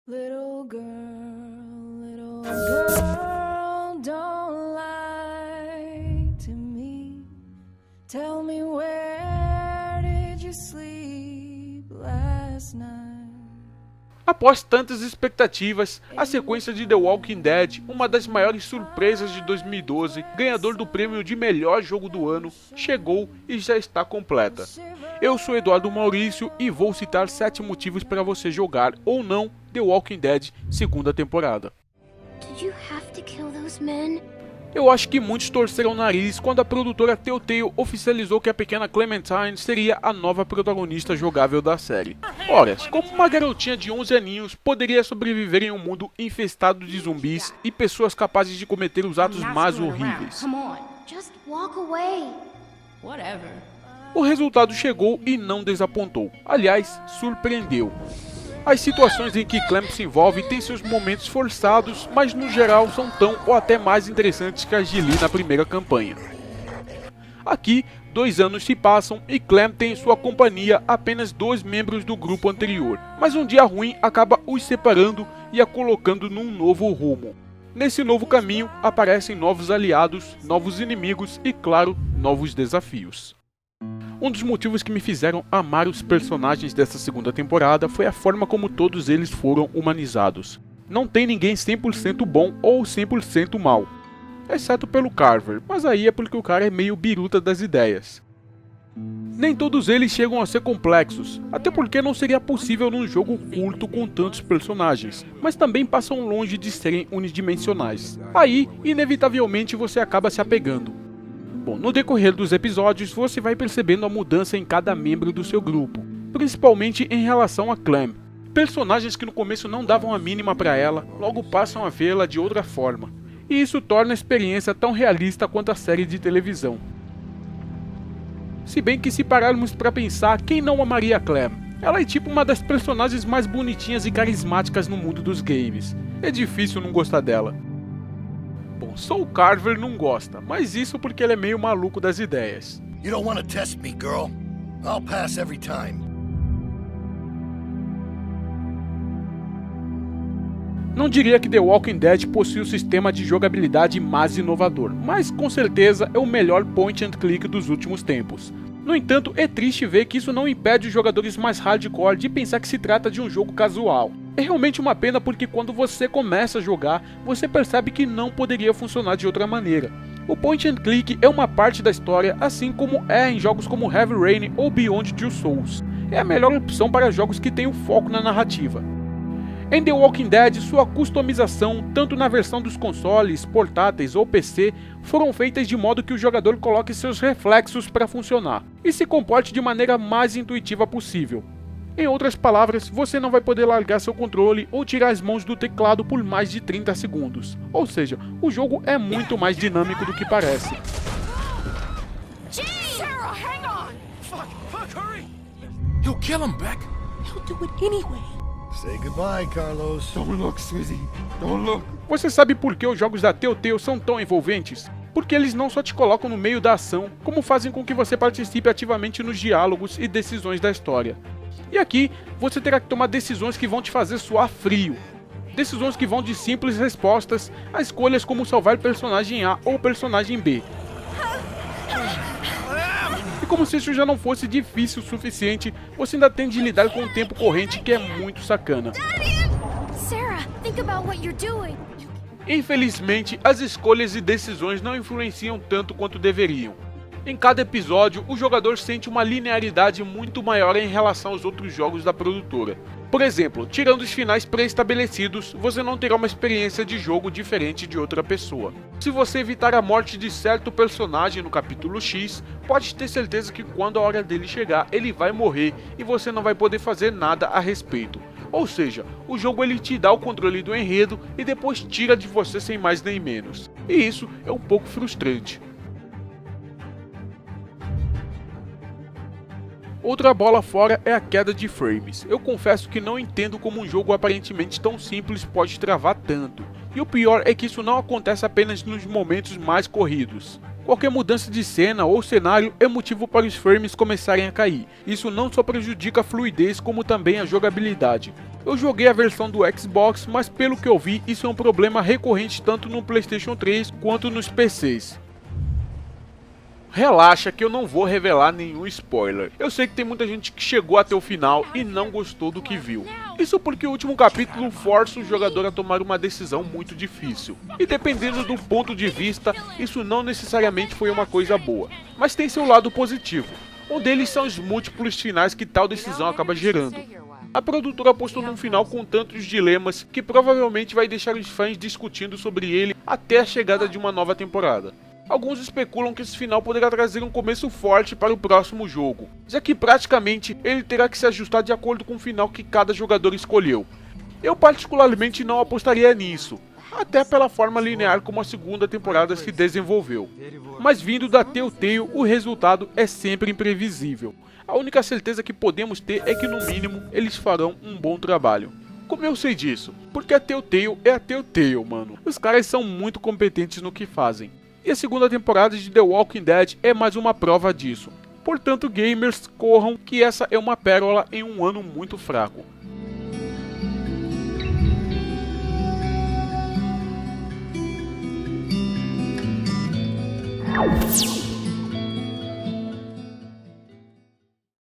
Little girl, don't lie to me. Tell me, where did you sleep last night? Após tantas expectativas, a sequência de The Walking Dead, uma das maiores surpresas de 2012, ganhador do prêmio de melhor jogo do ano, chegou e já está completa. Eu sou Eduardo Maurício e vou citar 7 motivos para você jogar ou não The Walking Dead segunda temporada. Did you have to kill those men? Eu acho que muitos torceram o nariz quando a produtora Telltale oficializou que a pequena Clementine seria a nova protagonista jogável da série. Ora, como uma garotinha de 11 aninhos poderia sobreviver em um mundo infestado de zumbis e pessoas capazes de cometer os atos mais horríveis? Come on, just walk away. Whatever. O resultado chegou e não desapontou. Aliás, surpreendeu. As situações em que Clem se envolve têm seus momentos forçados, mas no geral são tão ou até mais interessantes que as de Lee na primeira campanha. Aqui, 2 anos se passam e Clem tem em sua companhia apenas 2 membros do grupo anterior, mas um dia ruim acaba os separando e a colocando num novo rumo. Nesse novo caminho aparecem novos aliados, novos inimigos e, claro, novos desafios. Um dos motivos que me fizeram amar os personagens dessa segunda temporada foi a forma como todos eles foram humanizados. Não tem ninguém 100% bom ou 100% mal, exceto pelo Carver, mas aí é porque o cara é meio biruta das ideias. Nem todos eles chegam a ser complexos, até porque não seria possível num jogo curto com tantos personagens, mas também passam longe de serem unidimensionais. Aí, inevitavelmente, você acaba se apegando. Bom, no decorrer dos episódios, você vai percebendo a mudança em cada membro do seu grupo, principalmente em relação a Clem. Personagens que no começo não davam a mínima para ela, logo passam a vê-la de outra forma, e isso torna a experiência tão realista quanto a série de televisão. Se bem que se pararmos para pensar, quem não amaria a Clem? Ela é tipo uma das personagens mais bonitinhas e carismáticas no mundo dos games. É difícil não gostar dela. Bom, só o Carver não gosta, mas isso porque ele é meio maluco das ideias. You don't want to test me, girl. I'll pass every time. Não diria que The Walking Dead possui o sistema de jogabilidade mais inovador, mas com certeza é o melhor point and click dos últimos tempos. No entanto, é triste ver que isso não impede os jogadores mais hardcore de pensar que se trata de um jogo casual. É realmente uma pena porque quando você começa a jogar, você percebe que não poderia funcionar de outra maneira. O point and click é uma parte da história, assim como é em jogos como Heavy Rain ou Beyond Two Souls. É a melhor opção para jogos que têm o foco na narrativa. Em The Walking Dead, sua customização, tanto na versão dos consoles, portáteis ou PC, foram feitas de modo que o jogador coloque seus reflexos para funcionar e se comporte de maneira mais intuitiva possível. Em outras palavras, você não vai poder largar seu controle ou tirar as mãos do teclado por mais de 30 segundos. Ou seja, o jogo é muito mais dinâmico do que parece. Sarah, hang on! Fuck, hurry! He'll kill him, Beck. He'll do it anyway. Say goodbye, Carlos. Don't look, Susie. Don't look. Você sabe por que os jogos da Telltale são tão envolventes? Porque eles não só te colocam no meio da ação, como fazem com que você participe ativamente nos diálogos e decisões da história. E aqui, você terá que tomar decisões que vão te fazer suar frio. Decisões que vão de simples respostas a escolhas como salvar personagem A ou personagem B. E como se isso já não fosse difícil o suficiente, você ainda tem de lidar com o tempo corrente que é muito sacana. Sarah, think about what you're doing. Infelizmente, as escolhas e decisões não influenciam tanto quanto deveriam. Em cada episódio, o jogador sente uma linearidade muito maior em relação aos outros jogos da produtora. Por exemplo, tirando os finais pré-estabelecidos, você não terá uma experiência de jogo diferente de outra pessoa. Se você evitar a morte de certo personagem no capítulo X, pode ter certeza que quando a hora dele chegar, ele vai morrer e você não vai poder fazer nada a respeito. Ou seja, o jogo ele te dá o controle do enredo e depois tira de você sem mais nem menos. E isso é um pouco frustrante. Outra bola fora é a queda de frames. Eu confesso que não entendo como um jogo aparentemente tão simples pode travar tanto. E o pior é que isso não acontece apenas nos momentos mais corridos. Qualquer mudança de cena ou cenário é motivo para os frames começarem a cair. Isso não só prejudica a fluidez, como também a jogabilidade. Eu joguei a versão do Xbox, mas pelo que eu vi, isso é um problema recorrente tanto no PlayStation 3 quanto nos PCs. Relaxa que eu não vou revelar nenhum spoiler. Eu sei que tem muita gente que chegou até o final e não gostou do que viu. Isso porque o último capítulo força o jogador a tomar uma decisão muito difícil. E dependendo do ponto de vista, isso não necessariamente foi uma coisa boa. Mas tem seu lado positivo. Um deles são os múltiplos finais que tal decisão acaba gerando. A produtora apostou num final com tantos dilemas que provavelmente vai deixar os fãs discutindo sobre ele até a chegada de uma nova temporada. Alguns especulam que esse final poderá trazer um começo forte para o próximo jogo, já que praticamente ele terá que se ajustar de acordo com o final que cada jogador escolheu. Eu particularmente não apostaria nisso, até pela forma linear como a segunda temporada se desenvolveu. Mas vindo da Telltale, o resultado é sempre imprevisível. A única certeza que podemos ter é que no mínimo eles farão um bom trabalho. Como eu sei disso? Porque a Telltale é a Telltale, mano. Os caras são muito competentes no que fazem. E a segunda temporada de The Walking Dead é mais uma prova disso. Portanto, gamers, corram que essa é uma pérola em um ano muito fraco.